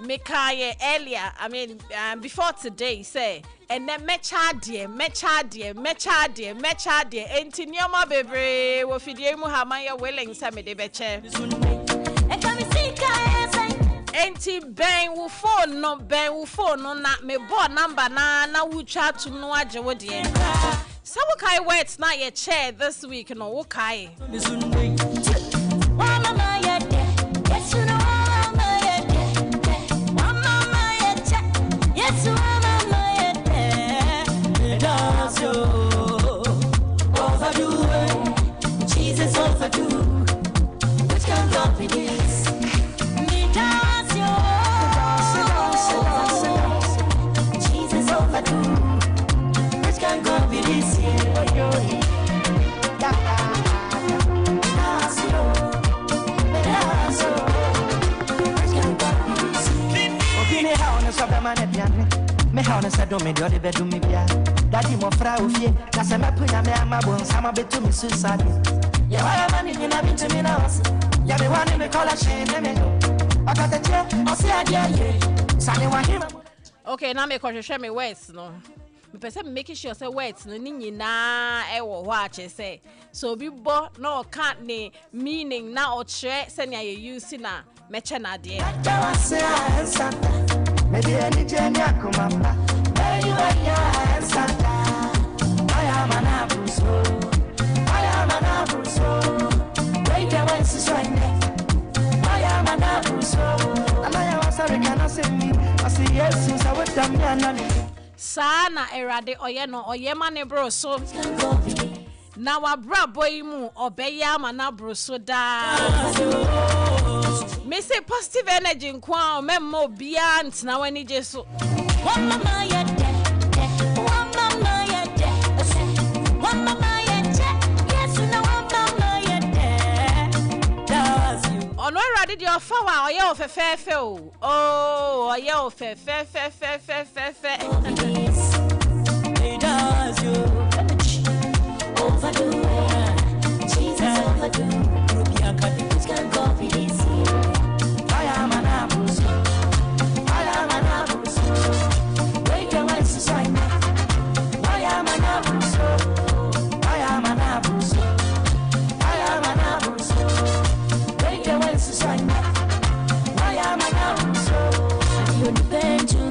Mekaye earlier, I mean, before today, say, and then mechadie, enti nyoma bebre, wo fidie mu hamaya willing same de beche. Enti ben wo phone no na me bo number na wo twa to no age wo de. So wo kai words na ye chair this week no wo kai. Jesus overdo. Which can God be this? Jesus overdo. Which can God be this? Me how na do me do the bedroom me bia. Daddy mo fra ofie, na se me punya me amabo sama betu me suicide. Ya wala mani ni na bitu me na os. Ya me wani me call a shame me. Akata che, o se adia ye. Sane wa him. Okay, now me share me words no. Me pese making sure say words no ni nyina e wo ho a che say. So bi bo na o kan ne meaning na o chere se na ye use na me che na de. Maybe any journey I come up. Where you are, yeah, Santa. I am an abuso. I am an abuso. Wait, I want to sign it. I am an abuso. And I am sorry, can I say me? I say yes, since I would come here. Sana erade oyeno oyema ne bro so. Na wa bra boy mu obeya ma na bro so da. Me say positive energy nkwa memmo bia ntina wani jesu. One mama ya de. One mama ya de. One mama ya de. Yes na one mama ya de. Does you. Ono rade di ofa wa oye ofefefe o. Oh, oye ofefefe. It does you. Overdo. Jesus overdo. Rubia kadis can go for this. I am an abuso. Wake your eyes to sign me. I am an abuso. Wake your eyes to sign me. I am an abuso. You depend to me.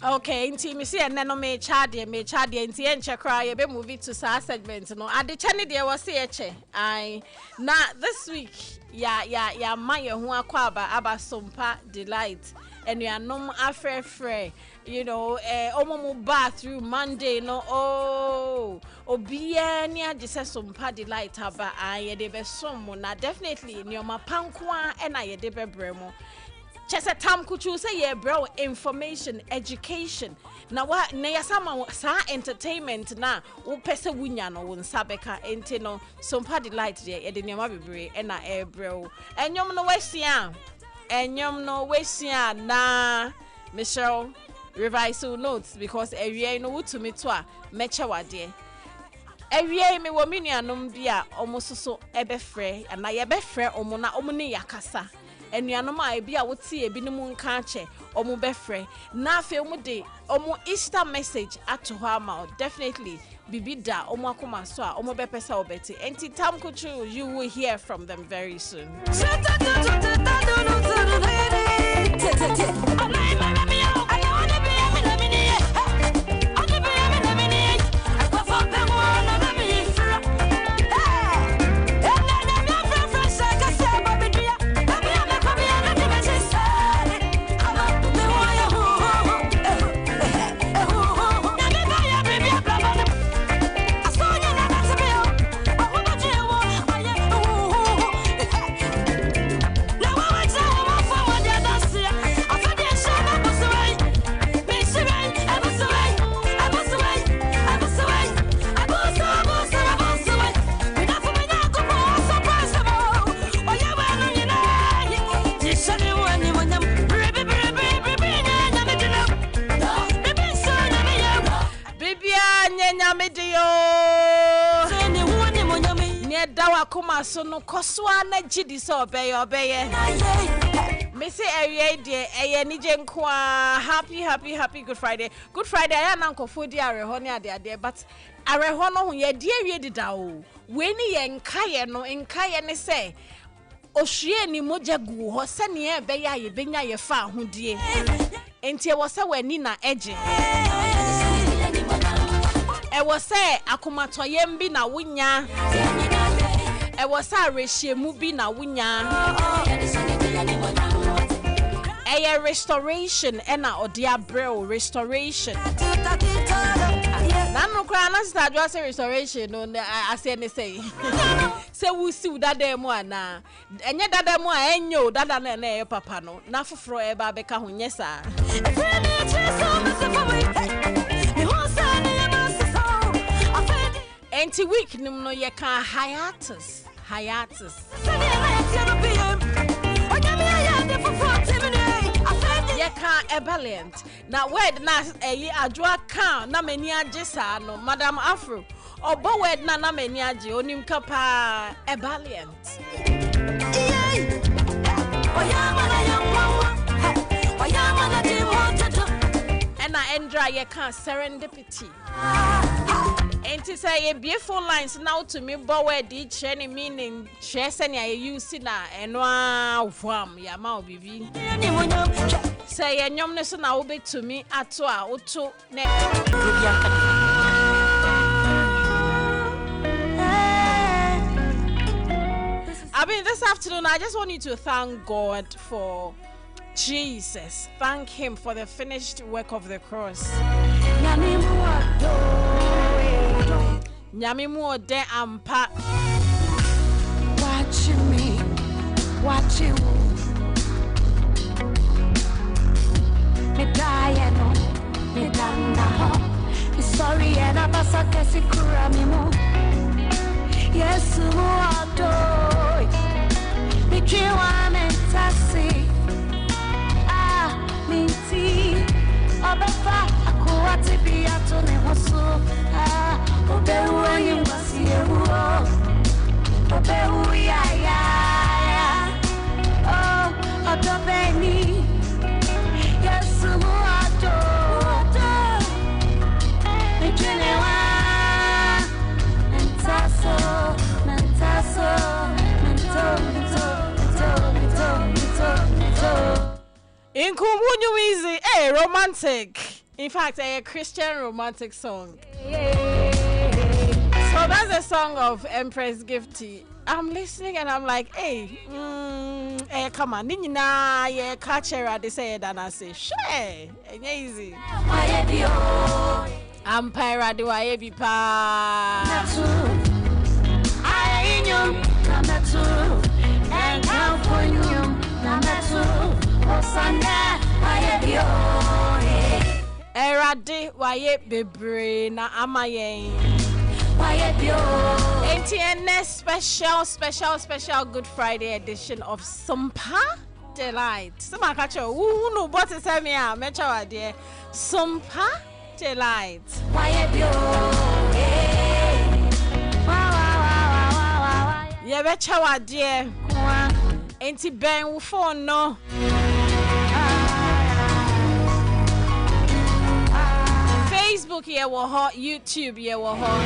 Okay, inti me see and no me chade inti enche cry ye be movie to sa segment no. Ade chane de wo se eche. Ai na this week ya man ye ho akwa aba Sompa delight and you are no afre you know omomo bathroom Monday no obia ni age se Sompa delight aba ye de be som na definitely ni o mapankoa e na ye de be bremo chese tam kuchu say ye bro information education na wa na yasama sa entertainment na wo pese wunya no won sabeka enti no Sompa delight ye de niam bebre e na e bro enyom no wesia na Michelle revise notes because ewie no wutumi to a meche wade ewie me wo minuanom bia omososo ebefre na ye befre omo na omo ne yakasa enuanom a bia wotie ebinom nka ache omo befre na afi omo de omo Easter message ato ho ama definitely bibida omo akoma so a omo bepesa obeti enti tam kuchu you will hear from them very soon. Dawa kuma so no koswa na gidi so obeye say area de ni jenkwa happy Good Friday. Good Friday I na nkofo di areho ne ade but areho no ho ye de awie dida o. We ni ye nkaye ne say ohwie ni moja gu ho se ne e be ya ye benya ye fa ahodie. Enti e wo se wani na eje. E wo se akomatoyem bi na wonya. E wo se arehyiemu bi na wonya. A restoration and a dear bro restoration. Nano crana start was a restoration on I say. So we see that demo na. And yet that demo and you that an papa no. Not for a babeka who yes sir. Anti week no ye can hiatus. Yeka ebalent na word na adwa kan na mani agesa no Madam Afro obo word na mani age onim kapa ebalent and I endra yeka serendipity. And to say a beautiful lines now to me, but where did any meaning? Chesany I use na and wham ya mau bibi. Say a yomness now be to me at 2 or 2 I mean, this afternoon, I just want you to thank God for Jesus. Thank Him for the finished work of the cross. Nyami mu de ampa. Watching me, watching me die no, me dana ho. Sorry and abasa kesi kura mi mo. Yes mo adoi. Me jiwa mentasi. Ah, minti. Obefa akuati biato ne hoso. Ah. Obehu yimwasi ehuo Obehu ya Oh, Odobeni Yesu muato Mejenewa Mentaso Inkumunyu easy, romantic. In fact, a Christian romantic song. So that's a song of Empress Gifty. I'm listening and I'm like, hey, come on, Nina, yeah, catcher, they say, and I say, share, easy. I'm Pyra, do I be pa? I know, and how for you, Erade, why bebre na amaye. ATN special Good Friday edition of Sompa Delight. Some catch who no but to tell me a mecha dear Sompa Delight. Yeah, mecha dear. Ain't it Ben phone no? Facebook here will hot, YouTube here will hot.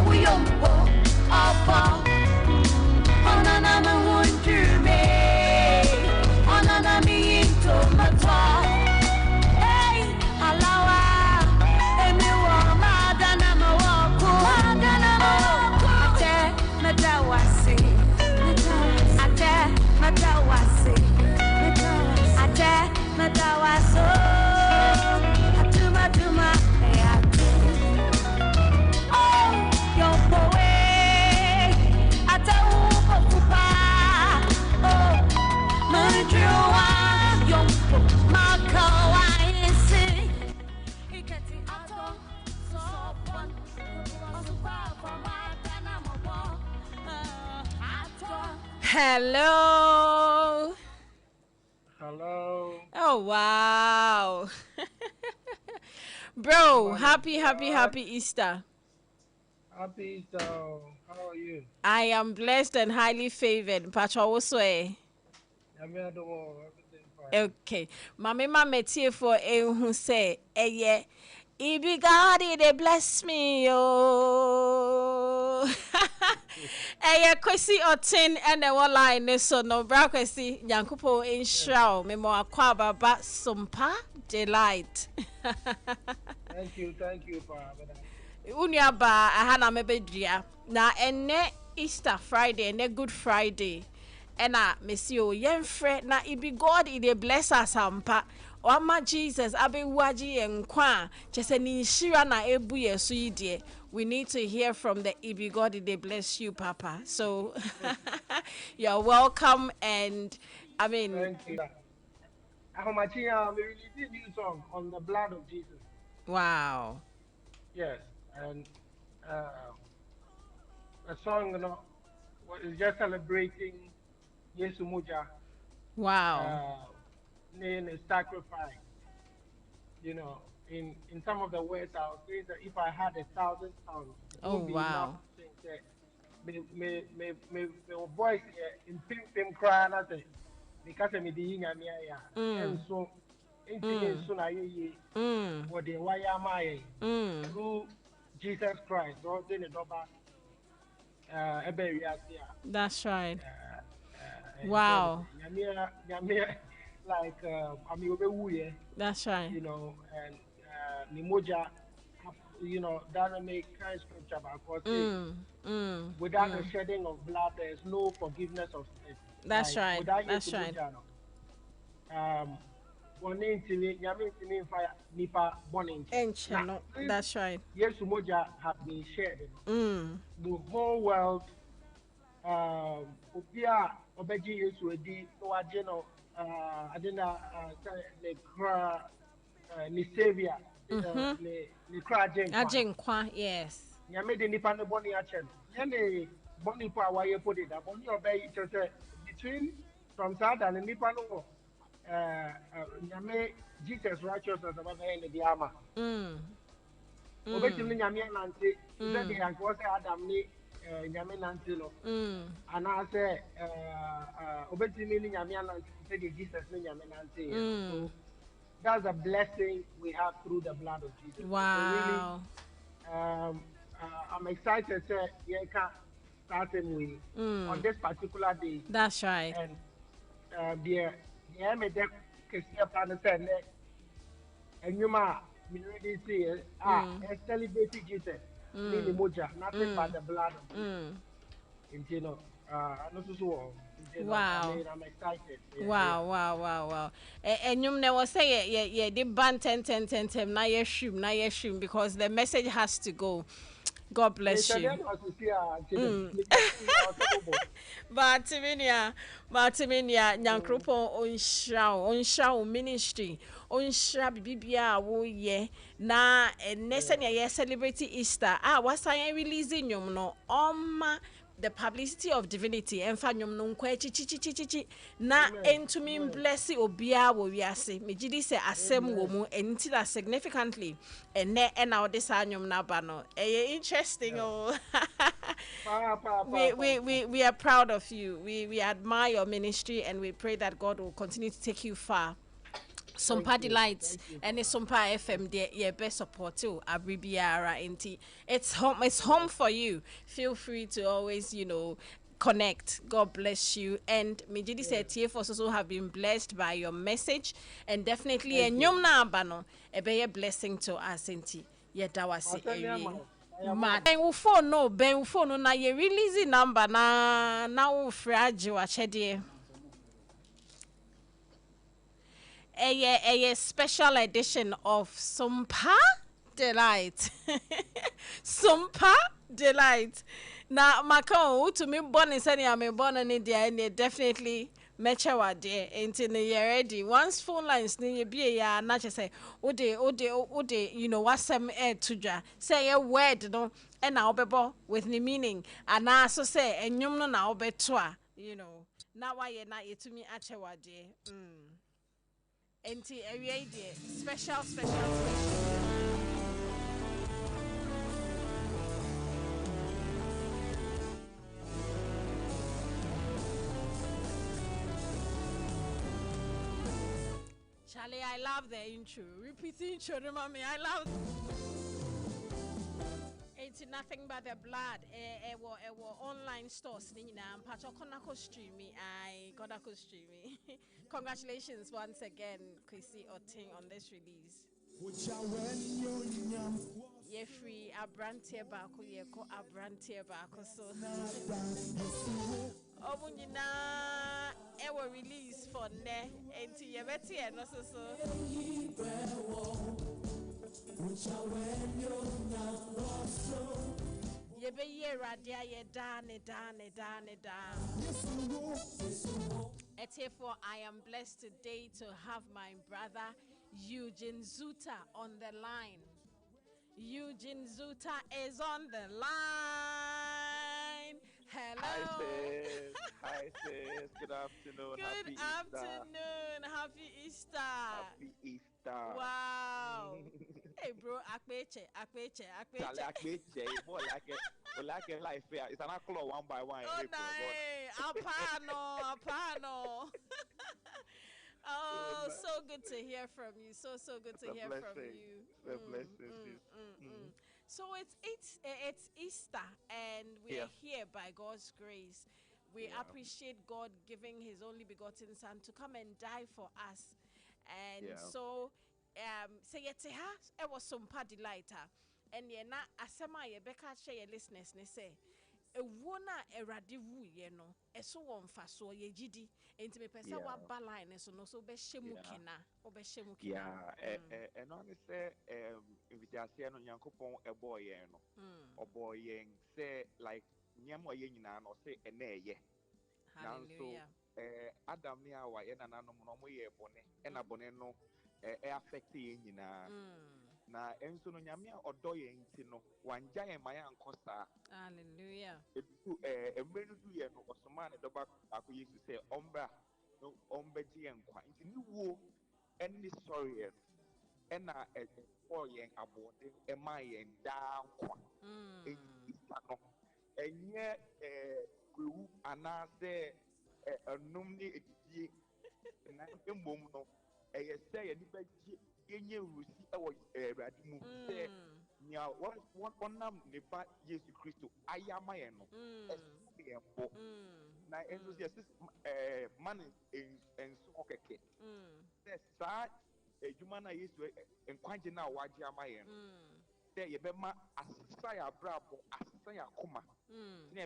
We Hello. Hello. Oh wow. Bro, Man of God. happy Easter. Happy Easter. How are you? I am blessed and highly favored. Pacho also eh. I'm here to everything fine. Okay. Mama tie for who say yeah. It be God, they bless me, oh. Eye kwesi otin and the one line so no bra kwesi Nyankupo in Yes. shroud me mo akwa baba Sompa delight. Thank you, Pa. Unia ba aha na mebedua na ene Easter Friday ene Good Friday ena mesio yemfre na ibi God ide bless us ampa Wama Jesus abewaji enkwa chese ni shira na ebu yesu yidie. We need to hear from the Ibi God they bless you, Papa. So you're welcome, and I mean, Thank you. Ahomachia, we released a new song on the blood of Jesus. wow, Yes. And uh, the song, is just celebrating Yesu Muja, wow, name is sacrifice. In some of the words, I was saying that if I had 1,000 tongues, it oh won't be enough wow, to sing that. Me voice in pim cry na say because me di nya me ya mm, enso intimi mm, enso na ye mm, what the why am I mm. through Jesus Christ God in the doba ebe wi ase That's right. and so Wow, nya like ami obe wu ye that's right. and Mimoja, that make kind scripture because Mm, mm, without the mm. shedding of blood, there is no forgiveness of sin. That's Like right. without That's Yesu right. Muja, one intimi, nyame intimi fire nipa born Now, Enchelo. since That's right. Yesu Muja have been shed, Mm, the whole world, obia obeji Yesu edi no ageno, adena the cra ni savior mm-hmm. ni kra agent kwan Ajinkwa, yes. nyame de nipa no boni ache no nyane boni po awaye po de da boni obey chese between from sad and nipa no nyame Jesus righteousness about the diama Mm, obetim mm, ni nyame nante ze de mm, yanko se Adam ni nyame nante no mm, ana se obetim ni nyame nante ze de Jesus ni nyame nante no mm. so that's a blessing we have through the blood of Jesus. So really, Wow. I'm excited to yeah, can start him with on Mm, this particular day. that's right. And the me de kesi plan said and you ma me really see Mm, celebrate Jesus. Nini mm, moja, nothing but mm, the blood of Jesus. mm. And no so Wow. I'm excited. Yeah. Wow, wow, wow, wow. And you know what say yeah, the band 10 na yeshim because the message has to go. God bless Mr. you. Dan was here, Mm. and Bartiminia, Nyankropo onshra ministry, onshra bibia wo ye na nese na ye celebrate Easter. Wasan releasing nyom no the publicity of divinity emfa nyom no nkwa chichichichichi na Amen. entumi Amen. bless obia wo wiase megidi se asem wo Amen. mu enti that significantly ene na ode sa nyom na ba no interesting Yeah. oh Pa. we are proud of you. We admire your ministry and we pray that God will continue to take you far. Thank Sompa you. delights Thank you, and it's Papa. Sompa FM there your best support too. Abribiara inti. It's home for you. Feel free to always, connect. God bless you. And Mijidi Yeah. said TFOs also have been blessed by your message and definitely a Thank you. nyom na abano a be a blessing to us inti. Yedawasi Masani area. ama. Ma ben wo phone no na ye release number na wo frage wa chede a special edition of Sompa Delight. Sompa Delight. Na maka to me born in sani I'm born in India and definitely mecha wa de enti ne ye ready once phone lines ne ye bie ya na che say ode wasem to dwa say ye word no e na obebo with the meaning and so say enyum no na obeto a you know. Now why you not yet to me achewade. Enti area de special question. Charlie, I love the intro. Repeat the intro, no, mommy. I love. It's nothing but the blood. Online stores. Nina, Pacho Konako streaming. I Konako streaming. Congratulations once again, Chrissy Oting, on this release. Ye free Abrantia Bako, ye ko Abrantia Bako. So, Omunina, ever release for ne, and to ye betty and also so. Ye be ye radia ye dan. Therefore, I am blessed today to have my brother Eugene Zuta on the line. Eugene Zuta is on the line. Hello. Hi sis. Good afternoon. Good afternoon. Happy Easter. Happy Easter. Wow. Hey bro, akpeche. More like a life fair. It's an accolade one by one. Oh no, apano. Oh, so good to hear from you. So good to hear from you. It's a blessing. So it's Easter, and we are here by God's grace. We appreciate God giving His only begotten Son to come and die for us, and so say it was Sompa delighter, and ye na asema ye beka share your listeners ne say. Ewona erade wu ye no eso won fa so ye gidi enti me pesa wa baline so no so be hyemu kina and on say invitation no Yankopon ebo ye no obo ye say like nyamo ye nyina no say ene ye hallelujah Adam ni awa ye nananom no mo ye bone na bone no affect ye nyina na enso no nyame a odo ye nti no wanja ye maya nkosa hallelujah emenu du ye no osoma ne doba ako Yesu say ombra no ombeji ye nkwa nti ni wo eni sorry ye na for ye abode ema ye da nkwa enti no enye kwewu anase enum ni edidie na emom no say nipa yenye rusi ewo Awurade mu say nya wonam nipa Yesu Kristo ayama ye no eso ye mbo na enso yes man enso okeke say sa ejuma na Yesu enkwanje na waje ama ye no say ye be ma asesa ya brabo asesa ya koma na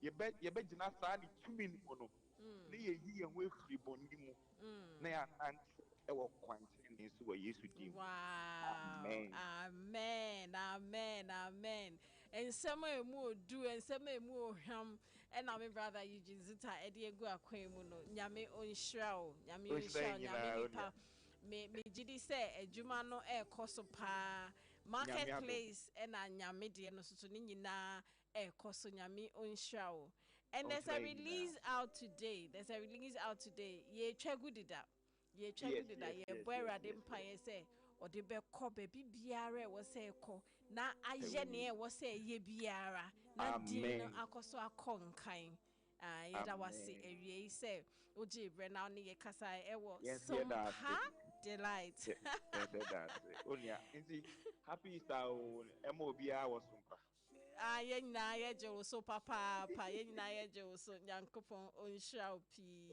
ye be gina sa ni tumi ni no na ye yi ye we free boni mu na ya nanti ewo kwanje ni so wa Yesu dim. Wow. Amen. And some emu odu and some emu oham and my brother Eugene Zuta edi egu akwemu no nyame onhira nyame nipa me gidi say adwuma no ekoso pa marketplace and nyame de no so ni nyina ekoso nyame onhira. And there's a release out today. Ye twagudida. Ye twagudida ye boerade mpaye say ode be ko baby biara wo say ko na aye ne wo say ye biara na din no akoso akonkan yeda wase ewie say oje bre na ne ye kasa ewo Sompa delight Onia nti happy Easter emo bia wo Sompa yena ye je wo so papa yena ye je wo so Nyankopon onhira opi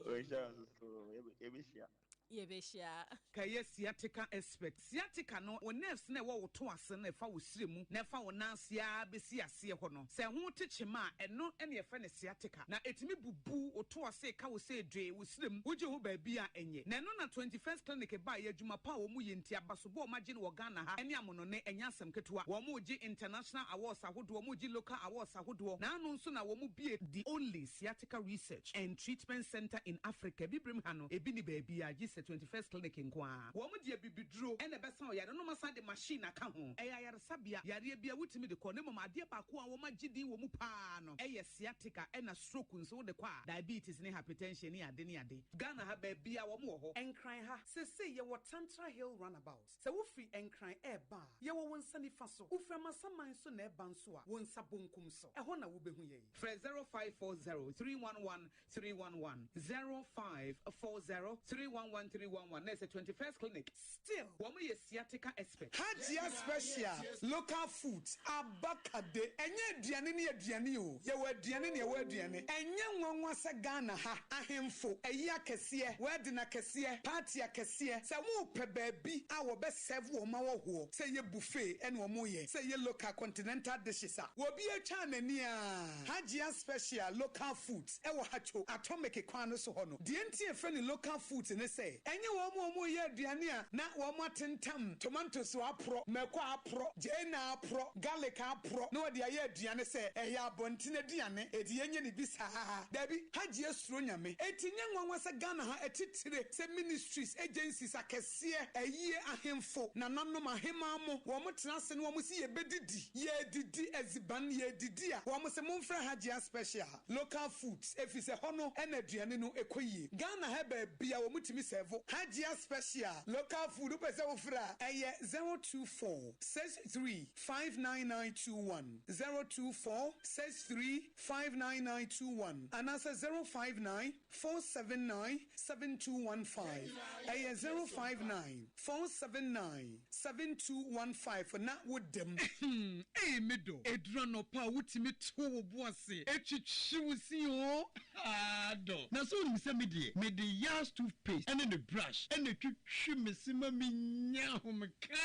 ebishia Yebeshia. Kaya sciatica expert. Sciatica no o nerves na wo to ase na fa wo sire mu na fa wo nansia besi ase ho no. Se ho teche ma eno ene ye fa ne sciatica. Na etimi bubu o to ase ka wo se dwe wo sire mu. Wo je ho ba bia enye. Na eno na 21st clinic ba ye adwuma pa wo mu ye ntia basobo o magye no wo Ghana ha. Ene amono ne enya asem ketewa. Wo mu gi international awards ahodo, wo mu gi local awards ahodo. Na anu nso na wo mu bie the only sciatica research and treatment center in Africa. Bibrim ha no ebi ni ba bia gi 21st clinic in Kwa. Woman dear bibidro and the best how ya no masa the machine account. Eya sabia yare bia wutimi de kone mama dear pakua woman gidi womu pano. Eya sciatica and a stroke so the kwa diabetes ne hypertension ni ade ade. Ghana ha baby a womo ho enkran ha. Se ye what Tantra Hill runabout. Se wo free enkran eba. Ye wo wonsa ni faso. Wo fra masaman so na eba nso a wonsa bonkum so. Eho na wo behu ye. Fre 0540 311 311 0540 311 311. That's a 21st clinic. Still, woman ye sciatica expert. Hajia special local foods abakade enye aduane ne aduane o ye wa aduane ne wa aduane enye nwanwa se Ghana ha ahemfo eyi akese wedding akese party akese se wo pe baabi a wo be serve wo ma wo ho se ye buffet ene wo mo ye se ye local continental dishes a wo bi atwa nani a Hajia special local foods e wo hacho atomic kwan no so ho no de enti e fe ne local foods ne se enye wo mo ye aduane a na wo mo atentam tomatoes apro meko apro jena apro garlic apro no de aye aduane se ehya bontine aduane edi enye ne bisa dabi Hajia suro nyame etinye nwanwa se Ghana ha etitire se ministries agencies akese eyie ahemfo na nanom ahema mo wo mo tenase no wo mo si ye bedidi ye didi eziban ye didi a wo mo se momfra Hajia special local foods efise hono ena aduane no ekoyie Ghana ha ba bia wo mutimi serve Hajia special local food pese wo fra eye 024 63 59921 024 63 59921 and answer 059 479 7215 eye 059 479 7215 for na with them eh medo edrono pa wutimi to wo boase etwitwiwusi o ado na so ni se me de yas toothpaste and the brush and the twitwi mesima minya homka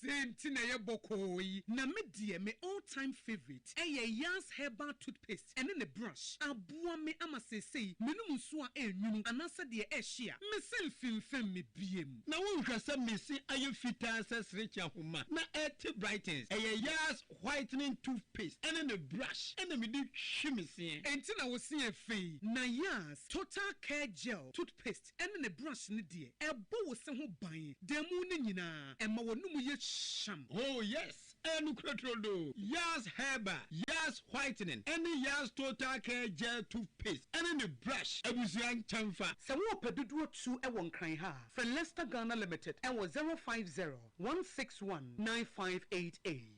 senti na ye bokoi na me die me all time favorite Yas herbal toothpaste and then the brush aboa me ama sesei menum so a enwunu anasa de ehia me selfimfem me biem na wo hwasa mesi aye fita sesrecha homa na et brightens yas whitening toothpaste and the brush and me de twimese enti na wo se afei na Yas total care gel toothpaste and then the brush ne die ebo wo se ho ban demu ne nyina ema wonum ye sham. Oh yes, and Crotrodo, Yas Herba, Yas Whitening, and the Yas Total Care Gel Toothpaste, and in the brush, I was young Chamfa. So what pedudu 2 e won cry ha. For Leicester Ghana Limited, and was 050 161 9588.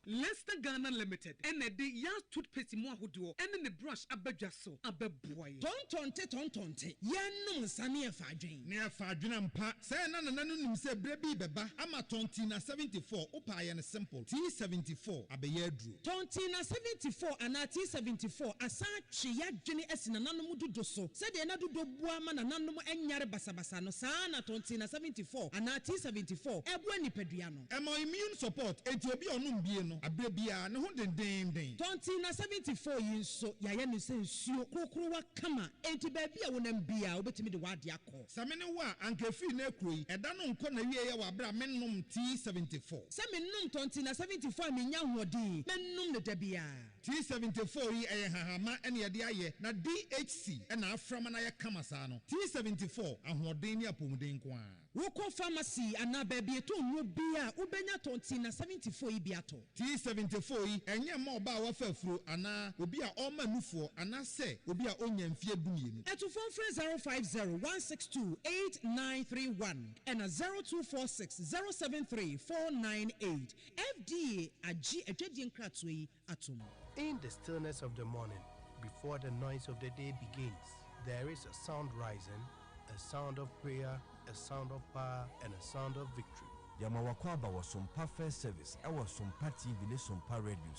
Leicester Ghana Limited, and the Yas toothpaste mo ahodo, and in the brush abedwaso abeboy. Tontonte yanum sane afadwen ne afadwen ampa say na nim say brebi beba ama tontina 74 upa ye ne simple T74 abeye adru tontina 74 ana T74 asa twe yadwene asina nanom dodo so se de na dodo bua ma na nanom enyare basabasa no saa na tontina 74 ana T74 ebu anipadua no emo immune support enti obi onum bie no abrebia ne ho den tontina 74 yinso yaye ne se nsuo krokro wa kama enti baabi a wonam bia obetimi de wade akọ samene wa ankefi na ekroyi eda no nko na wiye ya wa bra mennom T74 se mennom tontina 74 menya hodin mennom ne dabia T74 yi hahama ene yede aye na DHC na aframa na ye kama saa no T74 ahoden ni apomuden kwa woko pharmacy ana baabi eto nwo bia ubenya tontina 74 yi biato T74 yi enye ma oba wa fafuro ana obi a oma nufo ana se obi a onya mfie dumienu eto phone 050-162-8931 and 0246-073-498 FDA agi edwedi nkratwe yi atom. In the stillness of the morning, before the noise of the day begins, there is a sound rising, a sound of prayer, a sound of power, and a sound of victory. Yamawakwaba was Sompa First Service. I was Sompa TV, Sompa Radio.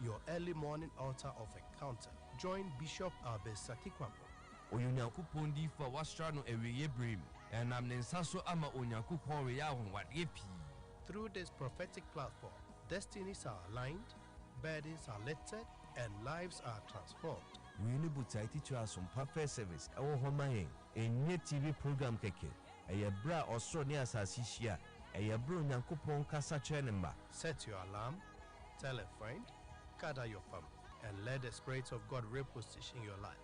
Your early morning altar of encounter. Join Bishop Abesakikwapo. Onyakupondi for Wastrano Ewe Brim, and I'm Nensaso Ama Onyakupon Reyawan what yepi. Through this prophetic platform, destinies are aligned, burdens are lifted, and lives are transformed. We need to teach us Sompa First Service. Our Homaye, a new TV program keke. A bra or so near Sasishia. A bro Nyankupon Kasa Chenemba. Set your alarm, tell a friend, gather your family. and let the Spirit of God reposition your life.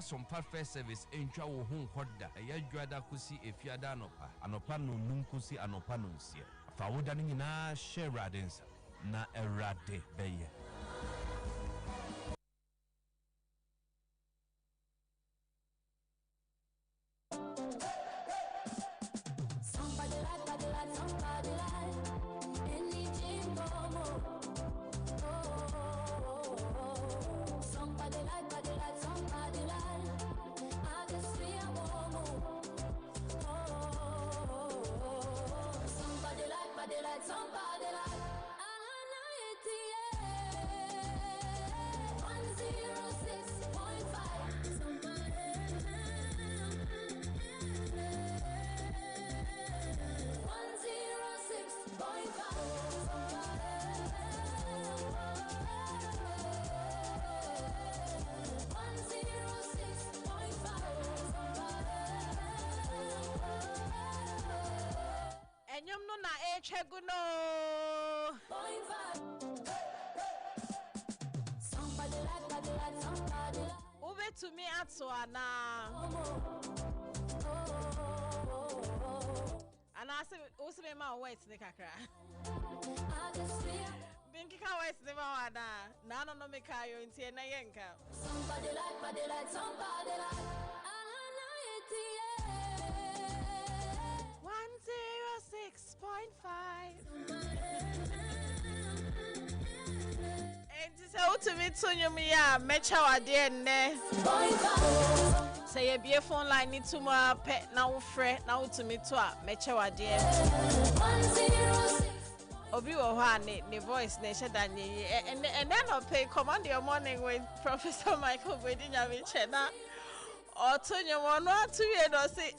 Sompa First Service entwa wo ho nkɔda ɛyɛ dwada kosi efiada anopa no num kosi anopa no nsie fa woda no nyinaa hyɛ Awurade nsa na Awurade bɛyɛ. Enyum no na echeguno. Ube to me atwana. And I say also me ma wait ne kakra. Binki ka wait ne ma wada. Na no me kayo ntie na yenka. Somebody like somebody like 106.5. And so to me to you me ya mecha wade ne. Say a be phone line need to my pet now fre now to me to a mecha wade. Obi wo ha ne voice ne sheda nye and then I'll pay command your morning with Professor Michael Wedinya Chena. Otonyo wono atu ye no say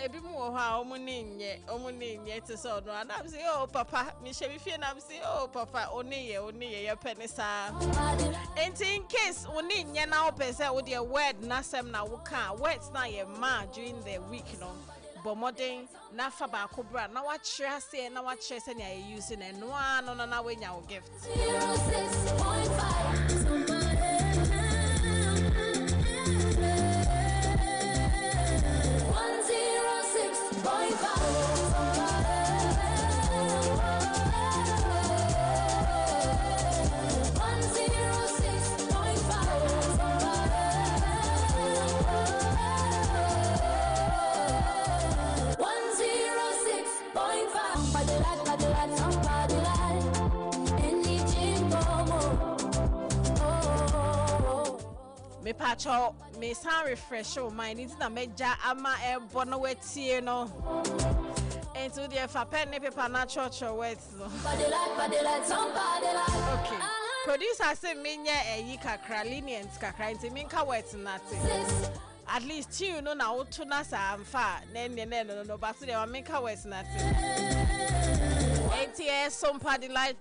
ebi mu ho a omuninye te so no and I'm say oh papa me she bi fie na I'm say oh papa oni ye pene sa in case oninye na opese wo de word na sem na wo ka words na ye ma during the week no but modern na fa ba ko bra na wa kire ase na wa kire se na ye using no na we nya wo gift 06.5 me pacho me san refresh your mind it's na meja ama ebo no wetie no into the fa pen paper na church words no okay producer say me nya eyi kakra lenient kakra into me ka words nothing at least you know na oto na sa amfa na no but the me ka words nothing ATS Sompa delight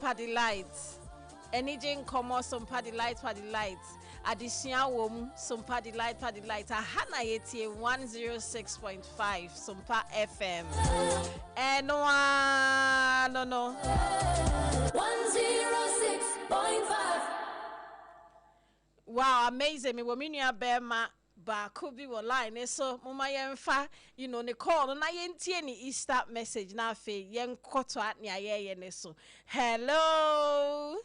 anything come Sompa delight addition wom Sompa delight ahana yeti 106.5 Sompa FM and no 106.5 wow amazing me wominia bema ba could be line so mama yemfa ne call na yentie ni Easter message na fe yen koto at ne aye ne so hello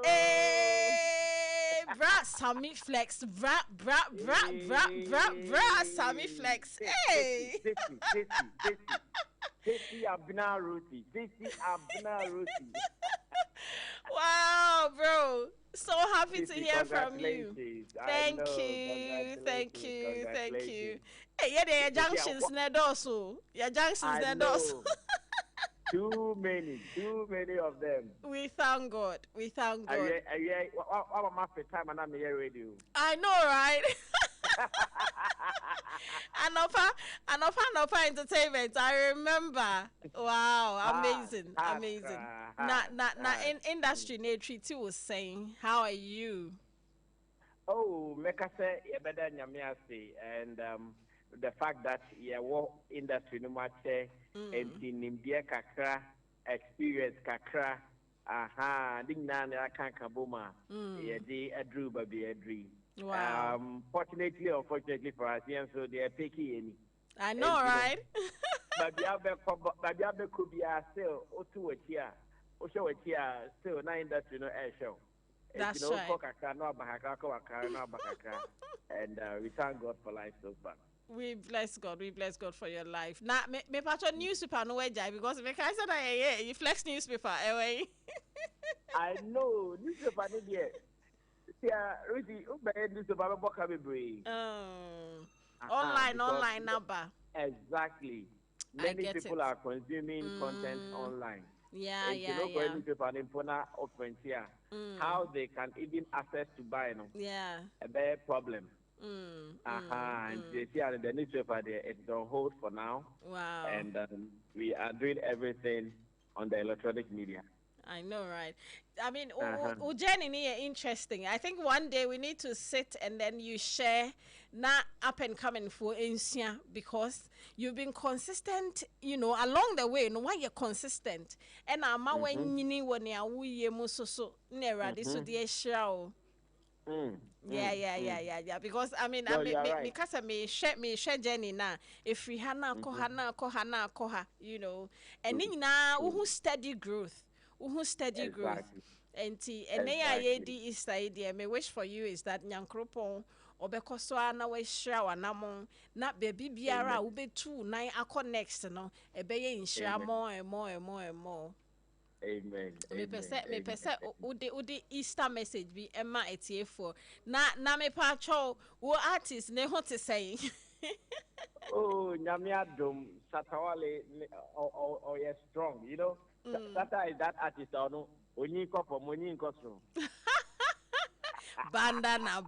hey bra Sammy Flex bra Sammy Flex hey Abena Ruthy wow bro so happy to hear from you thank you hey your junctions na doso Too many of them. We thank God. What my first time and I'm here radio. I know, right? Anofa entertainment. I remember. Wow, amazing. Na in industry ne treat you was saying, how are you? Oh, meka say you better nyame say and the fact that work industry no matter and nimbia kakra experience kakra Aha, ding na na kan kaboma. Yeah, the Adru baby Adri. Wow. Fortunately or unfortunately for us, yeah, so they are picky any. I know, right? Baby Abe could be still O2 here. Osho here still na industry no air show. That's You know, right. Kokaka no Bahaka, Kokaka no Bahaka. And we thank God for life so far. We bless God. We bless God for your life. Now, me patron newspaper no way because me can say that you flex newspaper anyway. I know newspaper no there. Yeah, Ruthie, Ube newspaper book have be. Online number. Exactly. Many people are consuming content online. Yeah, and yeah, yeah. Newspaper in Pona open here. How they can even access to buy no. Yeah. A bad problem. And they see the newspaper there, it's on hold for now. Wow. And we are doing everything on the electronic media. I know, right? I mean, Jenny, interesting. I think one day we need to sit and then you share not up and coming for Insia because you've been consistent, you know, along the way. No, why you're consistent? And I'm when you so never this would be a show. Yeah. Because I mean, no, because I me share Jenny now. If we hana koha, you know, and now who steady growth. Steady growth. And NAIAD is the idea. My wish for you is that Nyankropon Obekosoa na we share wanamon na baby biara ube 2 9 ako next no ebeye inshare more and more and more and more. Amen. Me pese udi Easter message bi emma etie for na me pa cho wo artist ne ho te say. Oh, Nyamiadum Satawale or yes strong, you know. Sata is that artist or no? Only for money in costume. Bandana.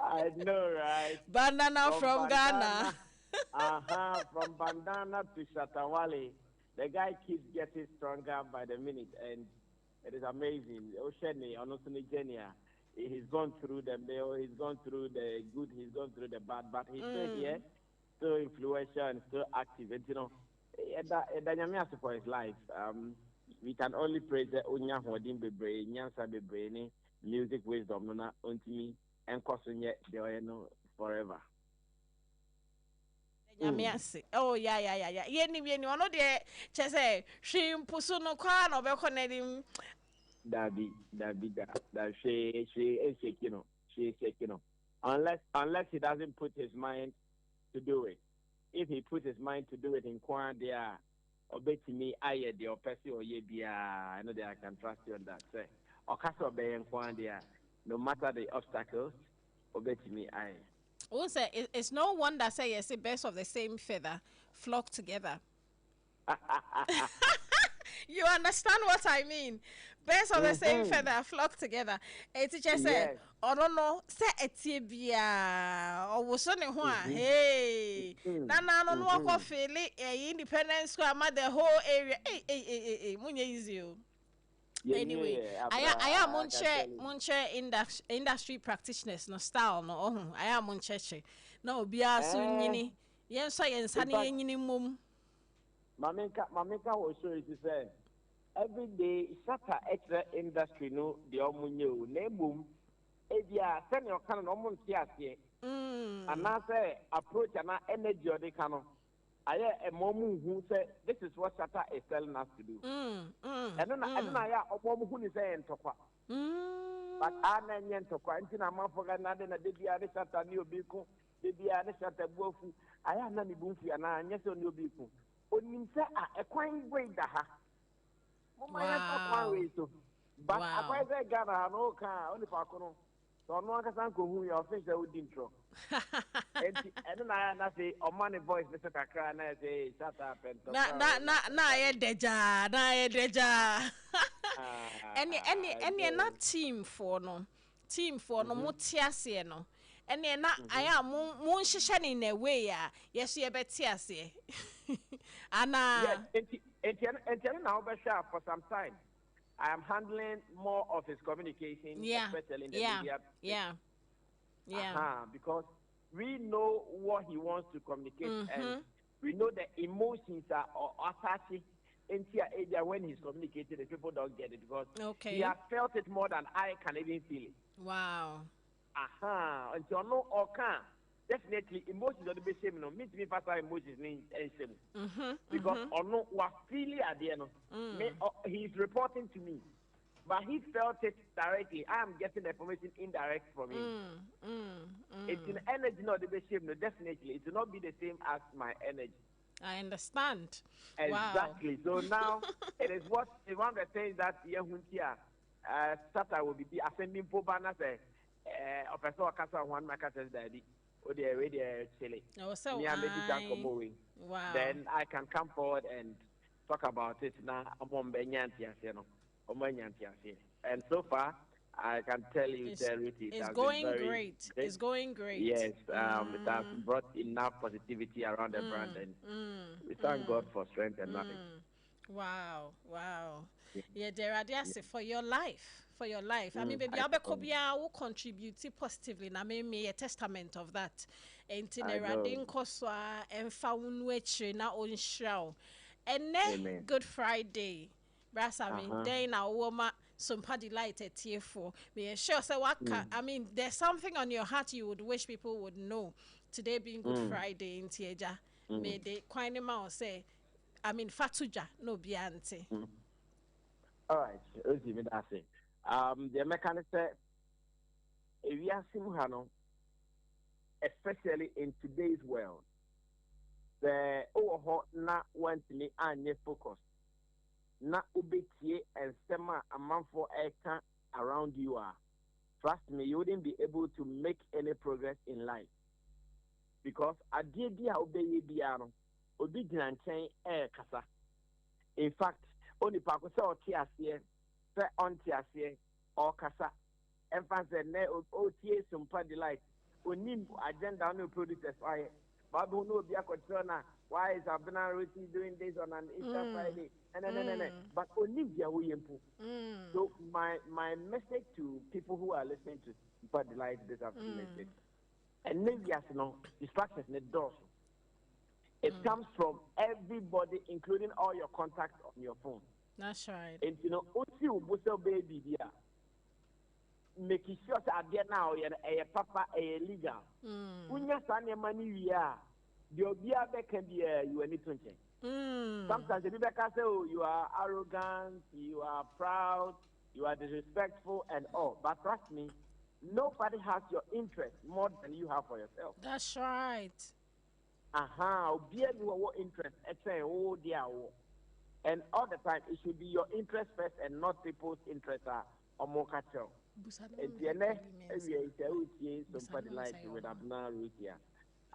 I know, right? Bandana from Ghana. From bandana to Shatawale, the guy keeps getting stronger by the minute, and it is amazing. Osheni, Onosuni Genia, he's gone through the male, he's gone through the good, he's gone through the bad, but he's still here, still influential and still active. And you know, for his life. We can only praise the Unya Hodim Bebre, Nyansa Bebre, music wisdom, Nona Untimi, and Kosunya Deoeno forever. Oh, yeah. Yen, one of the Chese, she Pusuno Kwan of Econedim. Dabi, she is shaking, she is shaking. Unless he doesn't put his mind to do it. If he puts his mind to do it in Kwan, there. Obey me, I the opesi or ye be I know that I can trust you on that. Say, or castle bay and Kwandia, no matter the obstacles, obey me, I. Also, it's no wonder say yes, the best of the same feather flock together. You understand what I mean? Best of the same feather flock together. A teacher said, "Oh no, say etibia or was on hey, no walk feel it, independence square, the whole area. Hey, easy. Anyway, I am Munche industry practitioners no style no. I am Munche. No, be a soon yes, I am sunny in mum. Mamika was sure to say. Every day, Sata extra industry no the omunyo name boom. Edia send your canon almost here. And I say approach and energy or the canon. I hear a moment who say this is what Sata is telling us to do. And then I hear a moment who is saying to qua. But I know to quarantine a month for another did the other Sata new beacon, did the other Sata wofu. I have none boofy and I yes on new beacon. Only say a coin great daha. Wow. But I say Ghana no car only for Kono. So no one can go who your face that would intro. And then I say, on money voice, Mr. Kakra, and I say, shut up and deja. Any not team for no mutiasi no. And then I am moon shishan in a way, yes, you better Anna. And now for some time. I am handling more of his communication, especially in the media. Because we know what he wants to communicate and we know the emotions are attached into area when he's communicating, the people don't get it because okay. he has felt it more than I can even feel it. Wow. And so no or can definitely emotions are the best same. No, meet me pass emotions in same. Because or no was feeling at the end. He's reporting to me. But he felt it directly. I am getting the information indirect from him. It's an energy, not the same. No, definitely. It will not be the same as my energy. I understand. Exactly. Wow. So now it is one of the things that Yehuntia Sata will be ascending for Bana say, Professor Kasa one Makasa's daddy, or the radio chili. So wow. Then I can come forward and talk about it now. And so far, I can tell you, it's going great. It's going great. Yes, it has brought enough positivity around the brand, and we thank God for strength and knowledge. Wow. Yeah, there are there for your life. For your life. I mean, baby, I will contribute positively. I mean, a testament of that. And Tineradin Koswa and Faunwech na on show. And then Good Friday. Brass, I mean, then our woman Sompa delighted here for me. Sure, so what I mean, there's something on your heart you would wish people would know. Today being Good Friday in Tieja. May they quite say, I mean, Fatuja, no biante. All right, let's even ask it. The mechanic said, if you are Simhano, especially in today's world, the na want me and focus. Na ubetie and sema a month for eka around you are. Trust me, you wouldn't be able to make any progress in life. Because I did obey biano, obi chain kasa. In fact, only pakosa or tiasie, fe on tiasie, or kasa. Emphasis ne OTA Sompa delight. Unim agenda no producers why Babu no be a concern. Why is Abena Ruthy doing this on an Easter Friday? But Olivia Williampo. So my message to people who are listening to Sompa delight this afternoon is, and maybe as no distractions in the door. It comes from everybody, including all your contacts on your phone. That's right. And you know, Uti Ubuso baby dear. Making sure that I now a papa a legal. When you send your money, we are the Obia can be you anything. Sometimes the people can say, oh, you are arrogant, you are proud, you are disrespectful, and all. But trust me, nobody has your interest more than you have for yourself. That's right. Obia your interest. Oh, dear. And all the time, it should be your interest first and not people's interest or more catch-up.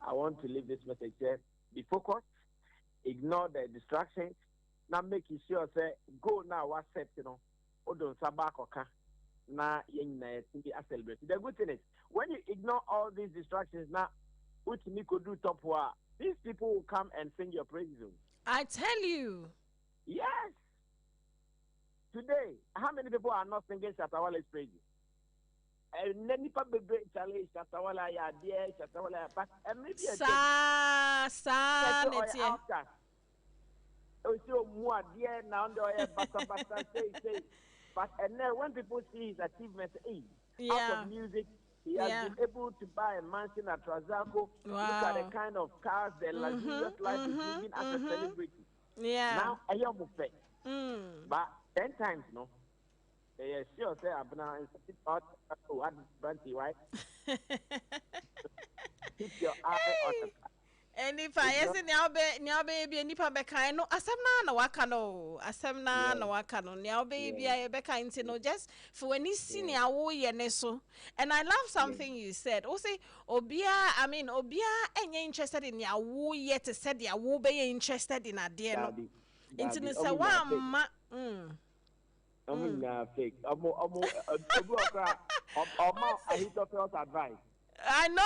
I want to leave this message here. Be focused, ignore the distractions, now make sure say go now what set Odon Sabakoka na celebrate. The good thing is when you ignore all these distractions now, which you could do top war, these people will come and sing your praises. I tell you. Yes. Today, how many people are not singing Shatawala's praises? And then people be Charlie Shatawala ya dear Shatawala, but maybe so more dear now basta say. But and then when people see his achievements, out of music, he has been able to buy a mansion at Trazaco. Look at the kind of cars, the luxurious life he's living as a celebrity. Now I am but 10 times no. Yeah, sure, say Abena is not what Branty, right? Keep your eye on the. And if I isn't now baby and if I be kind no asem na wakano asem na wakano now baby I be kind no just for when he's senior wo ye ne so. And I love something you said. O say obia enye interested in ya wo ye to said ya wo be interested in ade no. Into no say wa ma fake. advice. I know,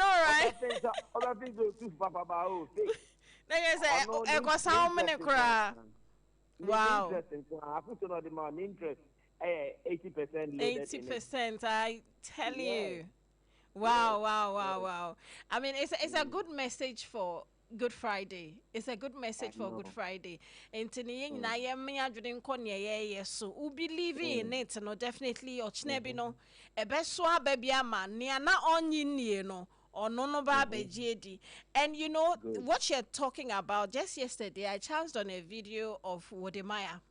right? Other things go too far. Fake. Then you say, "Eko how many cry?" Wow. I put on the man interest. 80%. 80%. I tell you. Wow. I mean, it's a good message for Good Friday. It's a good message for Good Friday. And tini na ye me adwene nko ne ye so. We believe in it no definitely ochnebi no. Ebe so ababi ama ne na onyi nie no. Ono no ba bejiedi. And you know what you're talking about just yesterday I chanced on a video of Wodemaya.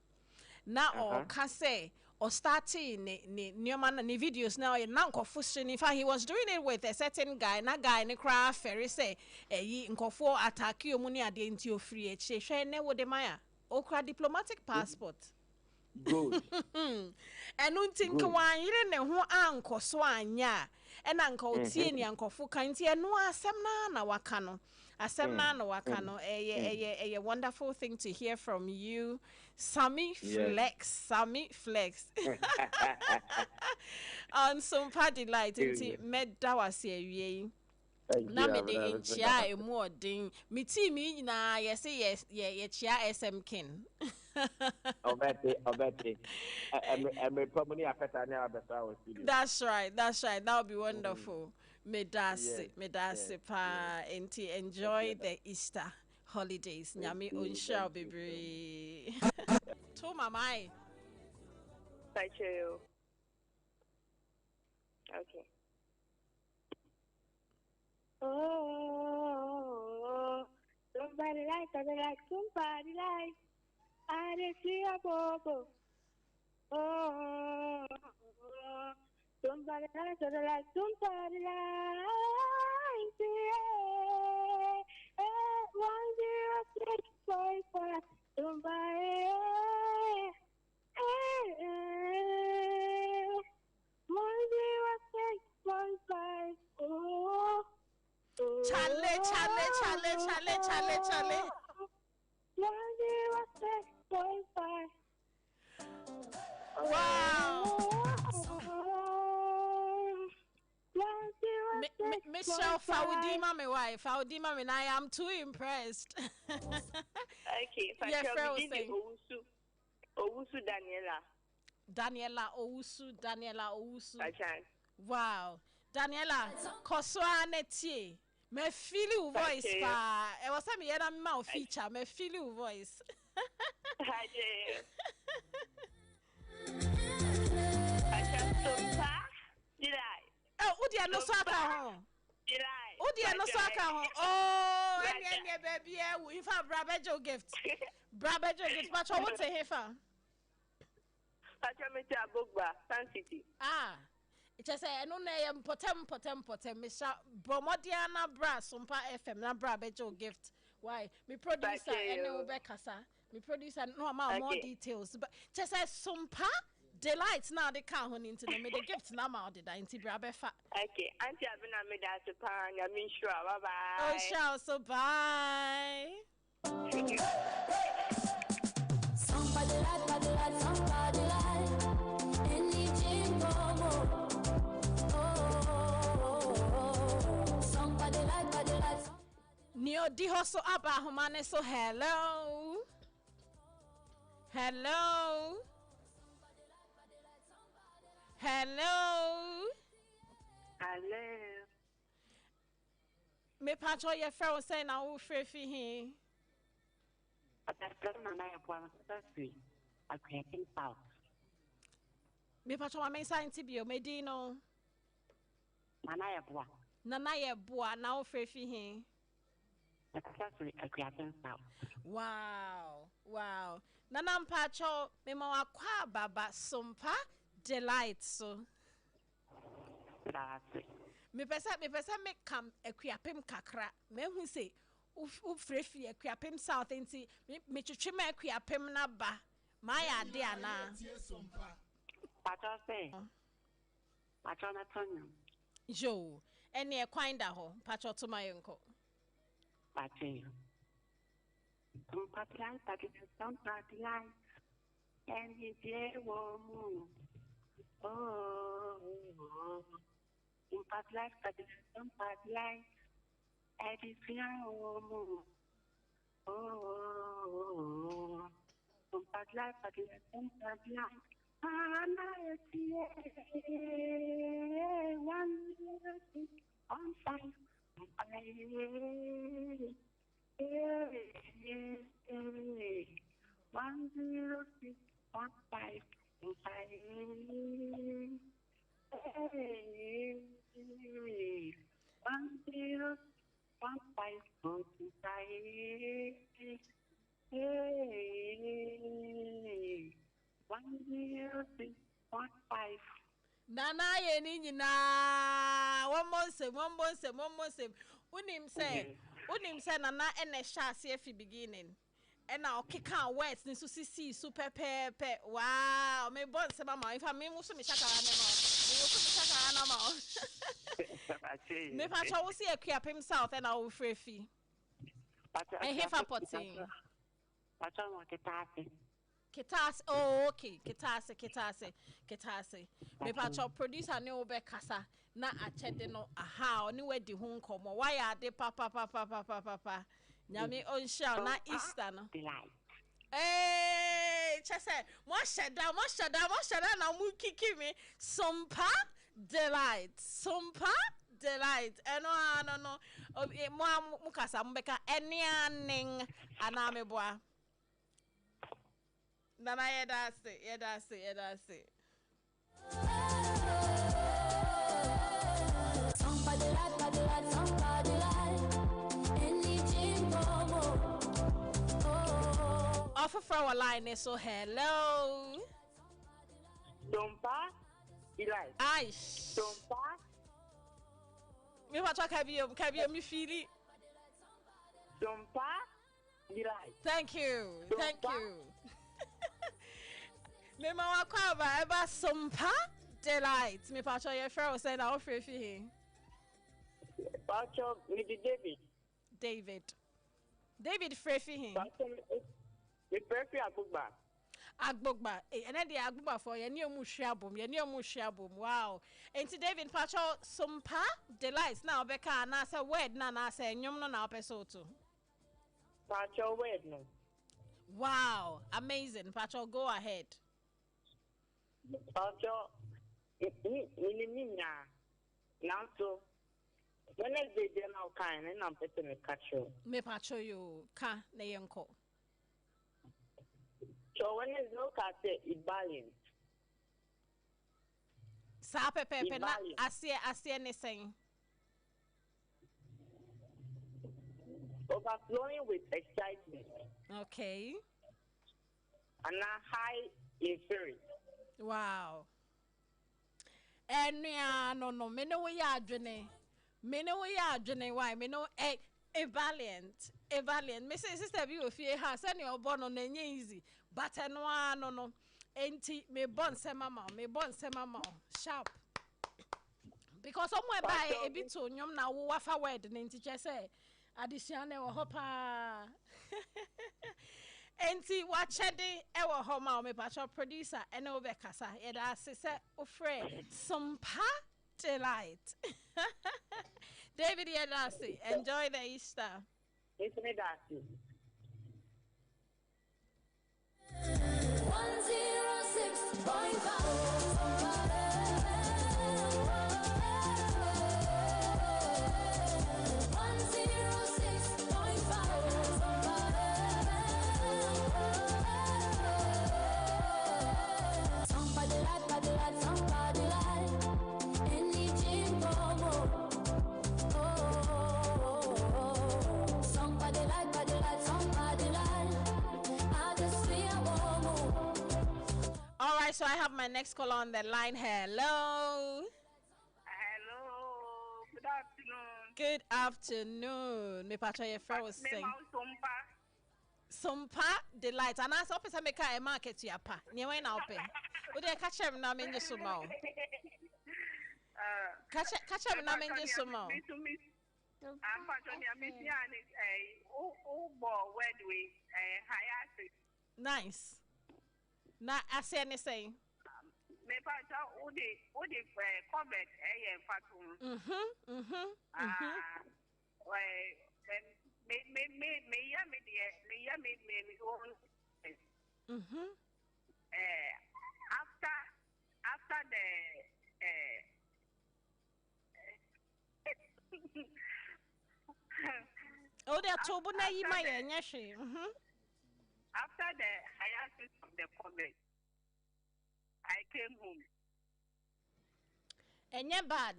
Na or kase or starting ne videos now in nankofo in fact he was doing it with a certain guy na guy ne cry ferry say yi nkofo attack you money ade nti ofri eche hwe ne wo de maya okra diplomatic passport Good. And untin kan yire ne ho ankoso anya e na nka otie ni ankofo kan ti eno asem na waka no asem na waka no a wonderful thing to hear from you. Sammy Flex on Sompa Delight nti medda wase awie na me de enchia emu odin me team nyina yes ye chia SM King obete me probably afeta na abesa wa studio. That's right that would be wonderful. Medase pa enti enjoy the Easter holidays nyame onshira bebre to mamai you. Okay. Oh, somebody like somebody like I didn't see a bobo. Oh, somebody like somebody like yeah. 106.5 somebody 106.5 Chale 106.5 wow Michelle Faudima my wife Faudima and I am too impressed. Okay, yeah, Owusu Daniela Owusu. Wow. Daniela, Koswa netie. Me feel your voice pa. E was me yena ma feature. Me feel your voice. Oh, udi no so aka ho. Udi no so aka ho. Oh, ene baby e we fa brabejo gift. Brabejo gift but what say hefa? Ah. It just say no name potem Misha Bromodiana Bra Sompa FM na bra bejo gift. Why? Me producer and be kasa. Me producer no amount more details. But just say Sompa Delight now they can't hon into the gift na ma did I inti bra befa. Okay, Auntie Abena me da se pa I mean sure. Bye bye. Oh sure so bye. Somebody like anything como somebody like Neo dihoso aba humane so hello me patcho your friend say na wo free fi he me patcho ma men sign tibio medino nana ye boa na wo free fi he wow nana mpacho me ma wakwa baba Sompa Delight so me pesa me kam akuapem kakra me hu say u frefi akuapem south enti me twetwe me akuapem na ba ma ya de ana pacho na tonyo jo ene e kwan da ho pacho to my enko pacho Sompa Delight and he dear woman Sompa Delight and his young woman Sompa Delight Anna one on fire 106.5. One zero 106.5. Nana ye ni nyina one more nsem unim say nana ene sha ase fi beginning ena okeka words ni so sisi super pepe wow me bon se mama ifa me muso me shakara ne ma me muso me shakara na ma me fa cha wo se akua pem south ena wo frefi hefa potin Pacha mo kitase. Kitase, oh okay, kitase. Me pacho producer ne obe kasa na achede no aha oni wedi hu nkomo. Why are they papa. Nyame onsha na Easter no. Eh, chese, mo shada na mu kiki me. Sompa delight. Eno no. Mo kasa mo beka enianing anameboa. Nana that's it. Sompa delight. Any jingle. Offer for our line so hello. Sompa delight. Ai. Sompa. Me wa talk kabio me feel. Sompa delight. Thank you. Me ma wa kwa ba eba Sompa delight. Me pa cho your friend say na offer fi he. Pacho me David Frefi he. Pacho me Frefi Agbogba ene de agbogba for ye ne omu hwiabom wow enti David pacho Sompa delight na obeka na say word na say nyom no na opeso to Pacho word no. Wow, amazing. Pacho, go ahead. Pacho, miniminya. Now so, when I say they now kind, and I'm better me catch you. Me Pacho you ka na yenko. So when I look at it balance. Sa pepe na asie ne sen. Overflowing with excitement. Okay. And now high in spirit. Wow. No, me no we adwene. Why? Me no valiant. Me say sister bi ofie ha say ne obo no na easy. But no. Enti me bon se mama. Sharp. Because somewhere by a bit to nyom na wo wafa word na enti say addition e wo hopa. Enti wachede e wo ho ma me pacho producer ene obe kasa ye da se ofre Sompa delight. David Yedasi, enjoy the Easter. It's me that. 106.5. Sompa delight. Any jingle. Sompa delight. I just feel All right, so I have my next caller on the line. Hello. Hello. Good afternoon. Good afternoon. Me pacha your friend was saying. Sompa delight. And I saw person make a market to your pa. Near when I open. Would they catch him now? Me just small. Catch him now. Me just small. I'm passionate. I'm missing Nice. Na I say anything. Me passion. Udi comment. After the Oh, they are tobo na yi ma ye nyehwe. After the hiatus of the COVID, I came home. Enye bad.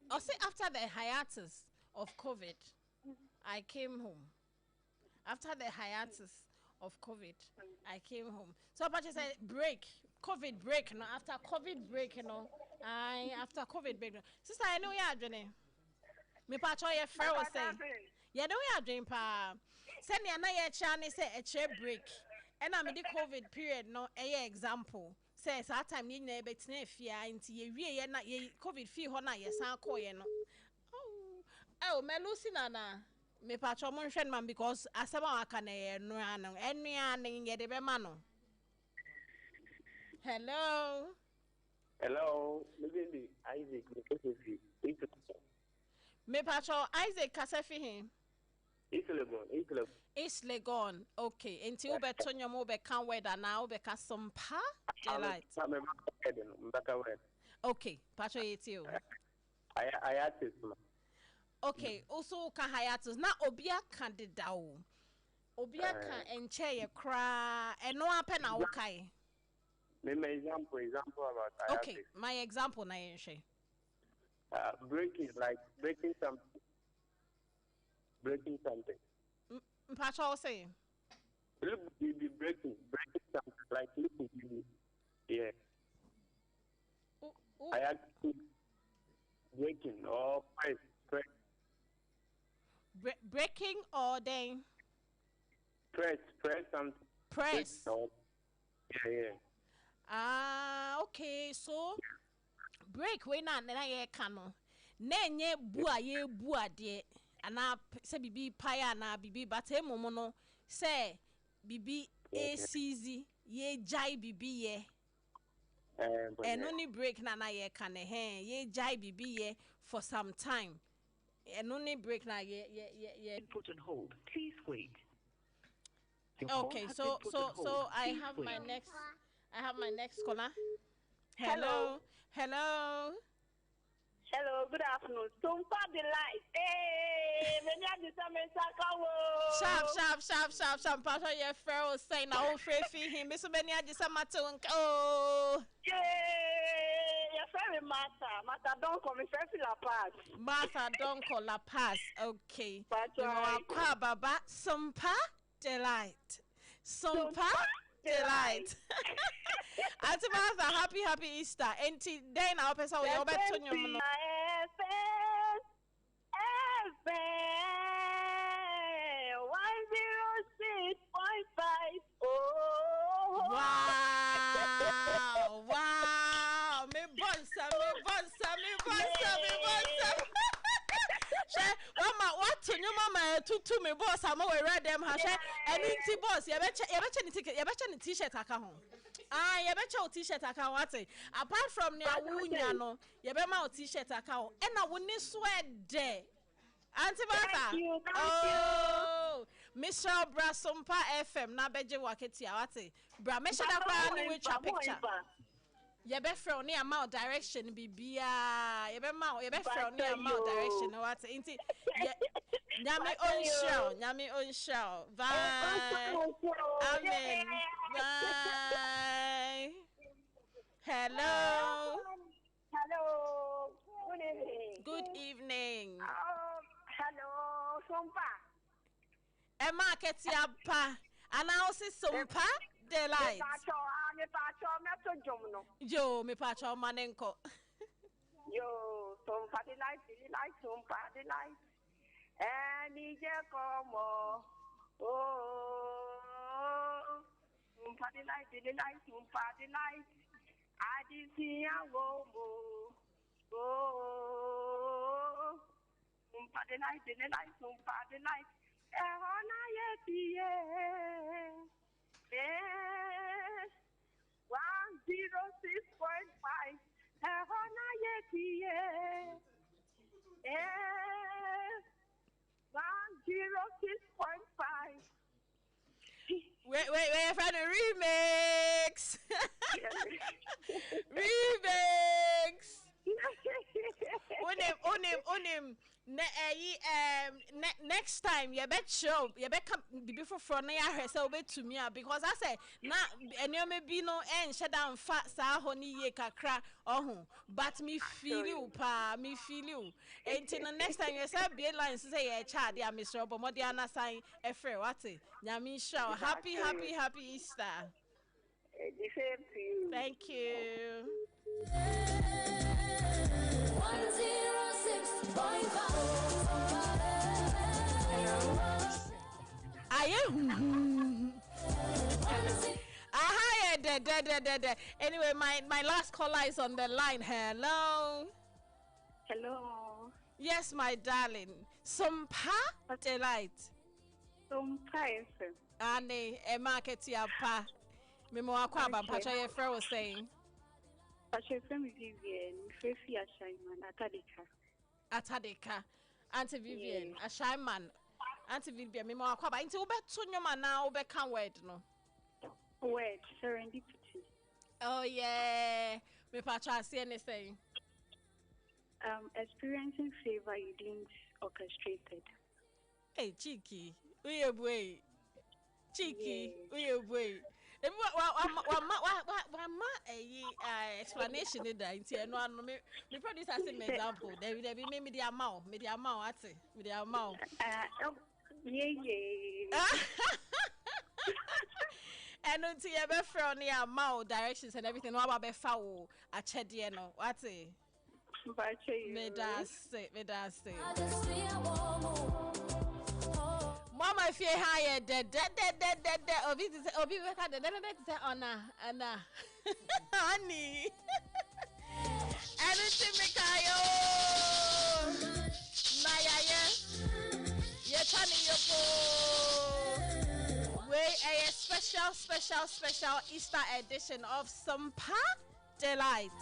I say after the hiatus of COVID, I came home. After the hiatus of COVID, I came home. So, but you said break, COVID break, no? After COVID break, you know, after COVID break, no? Sister, I know you're doing. Me patcho your friend was saying, you know you're doing pa. Send me another chance, say a chair break, and I'm in the COVID period, no? A example. Says that time you never fear into ye really not ye COVID fee hona yes, I'll call you no. Oh, me Lucy Nana. Me patcho mon friend man because asama wakane no ano any ye de mano. Hello. Hello, maybe Isaac. Me patcho Isaac kasefi him. It's Legon. Okay. Until you bet on your mobile can weather now because Sompa delight. Okay. Patcho it you. I Okay. Also can hiatus. Na obia candida o. Obia can enche ye cry and no happen na okay. My example about okay. hiatus. My example na enche. Breaking something. Breaking something. Patcho say. Look, you be breaking something like listen to me. Yeah. I have to breaking or press. Breaking or then Press something. Press. Yeah. Okay. So break we na ye kano. Nenye bua ye bua de. Ana se bibi paya na bibi bate momo se bibi ACZ ye jai bibi ye and only break na ye can ye jai bibi ye for some time and only break na ye put on hold. Please wait. Okay, so I have my next caller. Hello. Hello, good afternoon. Sompa delight. Hey, many of the Sharp. Pastor, your friend was saying, I will free him. Miss many of the summer. Oh, yeah, your friend Martha, don't come. If I feel a pass. Martha, don't call la pass. Okay. But Baba, Sompa delight. Sompa delight. Auntie Martha, happy Easter. And then our person will be to you. FM 106.5. Oh, wow. Me bonsa. What to you mama to me boss I'm away read them ha and it's boss you betcha the t-shirt account. You betcha t-shirt account what apart from near wunya no you be my t-shirt account and I wouldn't swear there. Auntie Martha. Thank you. Mr. Sompa FM na beje waketi awate. Bra me shada kwa ni we picture. You be from near mouth direction bibia. You be from near mouth direction what inti nyame on show. Bye. Amen. Bye. Hello. Good evening. Hello, Sompa. Emma Ketiapa. Announce Sompa delight. Yo, me pacho manenko. Yo, Sompa delight, Sompa delight. And DJ como. Oh, Sompa delight, Sompa delight. I did see a woman. Oh, Sompa delight, Sompa delight. Ehona yetiye. 106.5. Ehona yetiye. 106.5. Wait, for the remix. Remix. Unim. next time you bet show you bet come before from ya herself bet to me because I say na enyo me bi no shut down fat sa honey ye kakra but me feel you until the next time you say be line say child ya Mr. Obomo ana sign efre what nyami show happy Easter. The same to you. Thank you. 106.5. Anyway, my last caller is on the line. Hello. Hello. Yes, my darling. Sompa delight. Sompa FM. Ane e market ya pa. Memo akwa ba mpacho ye friend was saying. Pacho from Vivian, Fefi Ashaiman, Atadeka. Auntie Vivian, Ashaiman. Auntie Vivian, memo akwa ba nti ubeto nyoma na ubeka word no. Word serendipity. Oh yeah. Me pacho say anything. Experiencing favor you didn't orchestrated. Hey, cheeky. Uye boy. Cheeky. Uye boy. Explanation in there. No, me produce as an example. There be me the amount, at it, with the amount. Yeah. And until you ever from the amount directions and everything, what about be foul? A chediano, what's it? Me that's it. Mama fear higher dead obi we ka de say ona ana honey anything me kayo na ya ye tani yopo we a special Easter edition of Sompa Delight.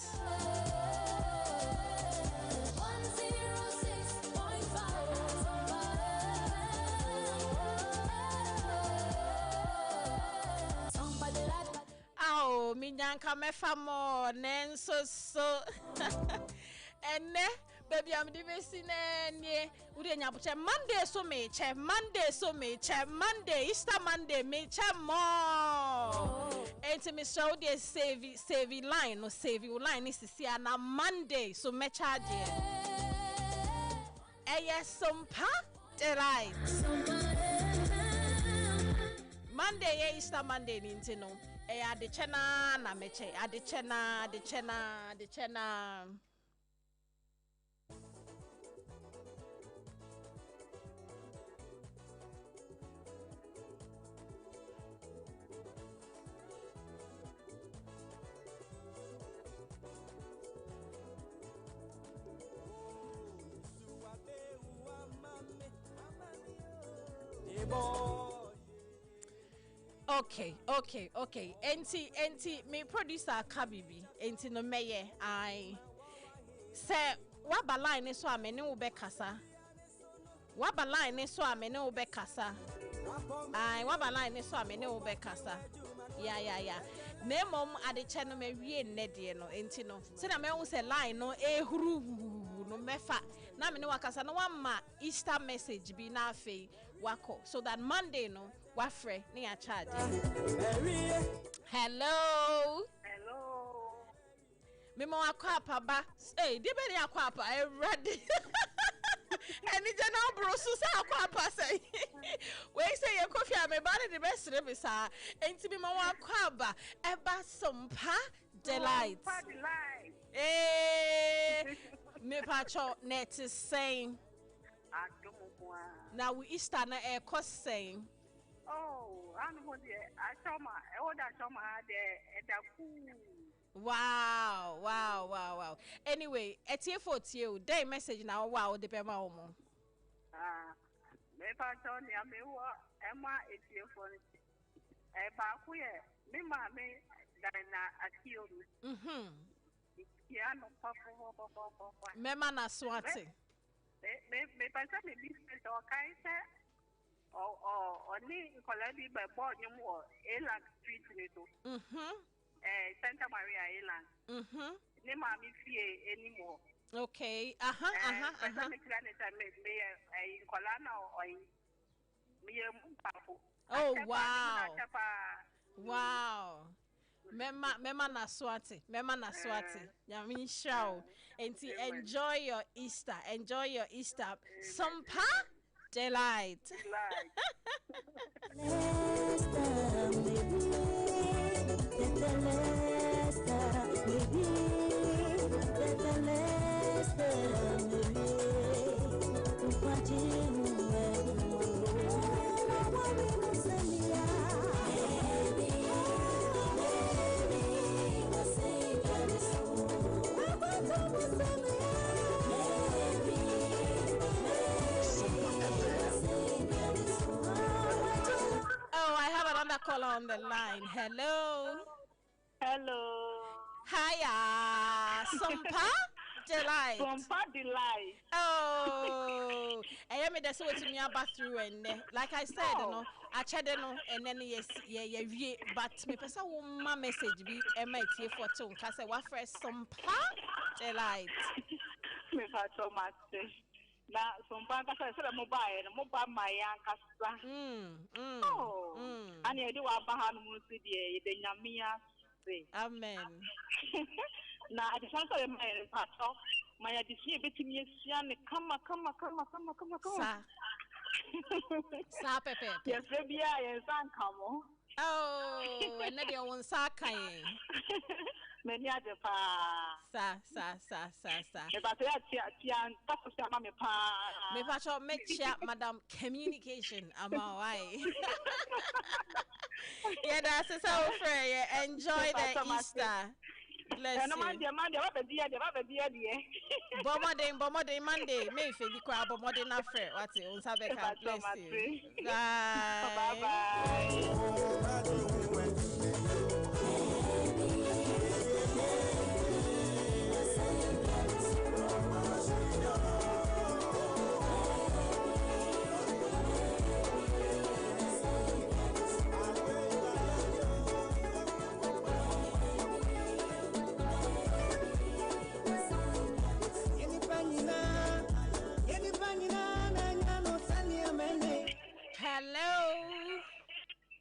Oh, minyanka mefa mo nenso so. Enne baby am divesi ne uri nyabuche Monday so me Monday Easter Monday me che mo. Enti me show the save line no save line is see na Monday so me charge. Sompa delight. Monday Easter Monday nintino. Adechena na meche adechena. Okay. Enti me producer Kabibi. Enti no meye. I say waba line so amene wo be kasa. Waba line so amene wo be kasa. Waba line so amene wo be kasa. Yeah. Nemom adeche no me wie nnede no enti no. Se na me wo se line no ehuru no mefa. Na me ne wakasa no wama Easter message bi na afei wako so that Monday no wafre ni a charge. Hello. Me mo akwapa ba. Hey, di be ni akwapa e ready. Eni jana bro so sa akwapa say. We say ye coffee am ba the best re be sa. Enti me mo akwaba e ba Sompa delight. Me pacho net is saying. Now we Easter na e cost saying. Oh, I know Wow. Anyway, etie for you. Day message now. Wow, the pema omo. Me pacho ni amewa ema etie for ba ku ye me ma me dana akio no papa mema na swati me pacho me business o kai se ni kola bi be board nyum o Elang Street ni to Santa Maria Elang ni ma mi fie anymore Okay. Oh wow. Wow. Mema na swati. Yamin show. Enjoy your Easter. Sompa delight. Oh, I have another caller on the line. Hello. Hiya. Sompa delight. Oh, I am the so to me about through and like I said, I chatted and then yes, but me pesa woman message be MIT for tone cause I first Sompa delight. Me fa so much. Na Sompa kasa se mobile my yankasa. Ani edi wa baha no mu si de de nyamia se. Amen. Na adi sanso my pato my adi si betimi esia ne kama. Sa pepe. Yes, baby, yes, I'm come. Oh, and then you want sa kai. Many other pa. Sa. But Me pacho make chat madam communication why. Yeah, that's so fair. Enjoy the Easter. Bless you. Bomode Monday. May feel you cry bomode na frere. What's it? Unsabeka. Bless you. Bye.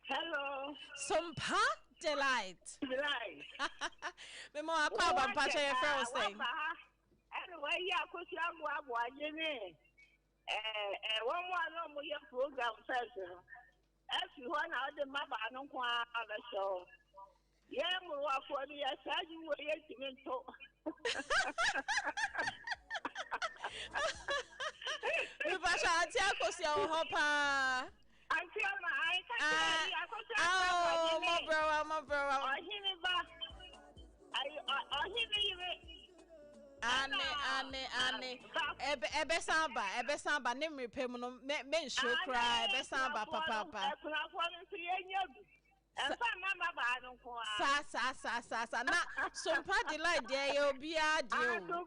Hello. Sompa delight. Me mo akwa bampacha your first thing. Anyway, yeah, cuz you am wa yene. One no mo your program first. As you want out the map no kwa the show. Yeah, mo wa for the aside you were yet to. Me pacha atia kosi o hopa. My brother. Anne. Ebe samba. Name repay no men show cry. Ebe samba papa. Sa. Na Sompa delight there you be a deal.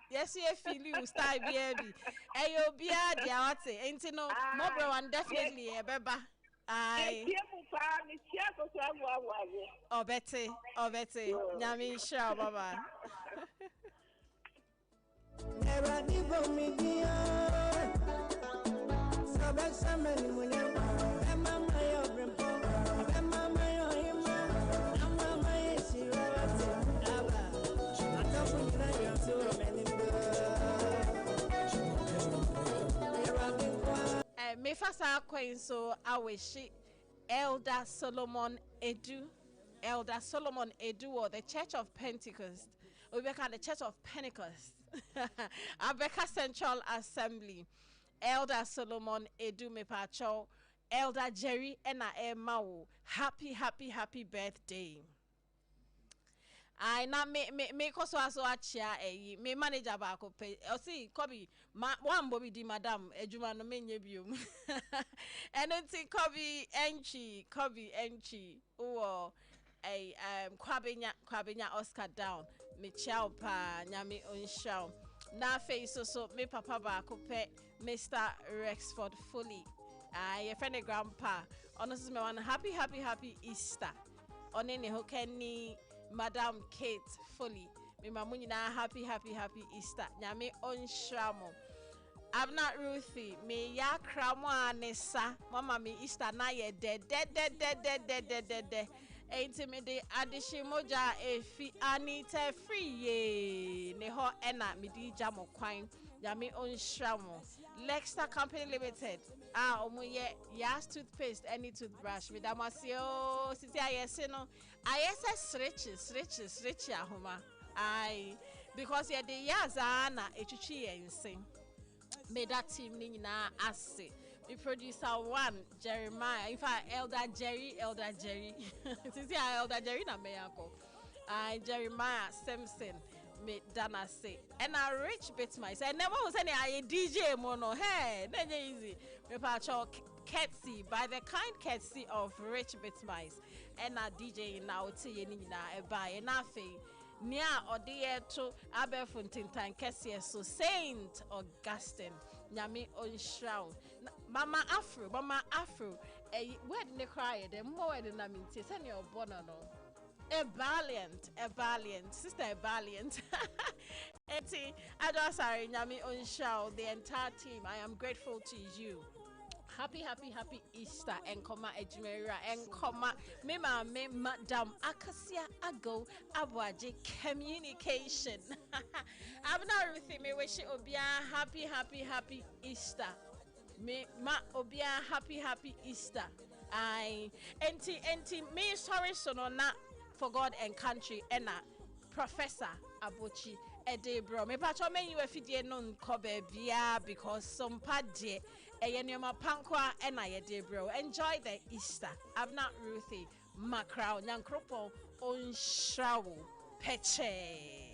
Yes, you feel you style baby. You be a dear what's it? Ain't no more one definitely a beba. Oh Betty. Nyami sure baba. Me fasa queen so I wish Elder Solomon Edu or the Church of Pentecost. We become the Church of Pentecost. Abeka Central Assembly. Elder Solomon Edu me pacho. Elder Jerry ena Emma. Happy birthday. I na me koso aso achia me manager ba ko pe o see Kobi one bobi di madam ejuma no menye biom enti Kobi enchi o kwabenya Oscar down me chow pa nyame onshaw na face so me papa ba ko pe Mr. Rexford Foley your friend grandpa honestly me one happy Easter on ne hokeni Madam Kate Foley. Me mamunina happy Easter. Nyame onshramo. Abena Ruthy, me ya kramo anesa. Mama me Easter na ye de. Ain't me de adishimoja efi anita free ye. Ne ho ena me di jamo kwan. Nyame onshramo. Lexter Company Limited. Omo ye yas toothpaste any toothbrush. Me damasio sisi ayese no. Ayese srichi ahoma. Aye, because ye de yazana echuchi yensin. Made that team nina ase. The producer one, Jeremiah. In fact, Elder Jerry. Sisi Elder Jerry na meyako. Jeremiah Simpson. Me Dana say. And I rich bit myself. I never was any DJ mono. Hey, not easy. Me pacho Ketsy by the kind courtesy of Rich Bitmice and a DJ now tea na buy enough. Nia odiye to Abefuntintan Kessie so Saint Augustine Nyami Onshroud Mama Afro where did they cry them more than I mean send your bono. A valiant sister, a valiant. Eti, I just sorry, Nyami Onshroud, the entire team. I am grateful to you. Happy Easter and comma ejumera and comma me madam Akasia Ago Abwaji communication. Abena Ruthy me wish you obia happy Easter. Me obia happy Easter. I enti me sorry so no na for God and country and Professor Abochi Edebro. Me pacho men you efidie no nkobe bia because Sompa de eyenema pankwa and Edebro. Enjoy the Easter. Abena Ruthy Macra Nyankropo on Shrawo Peche.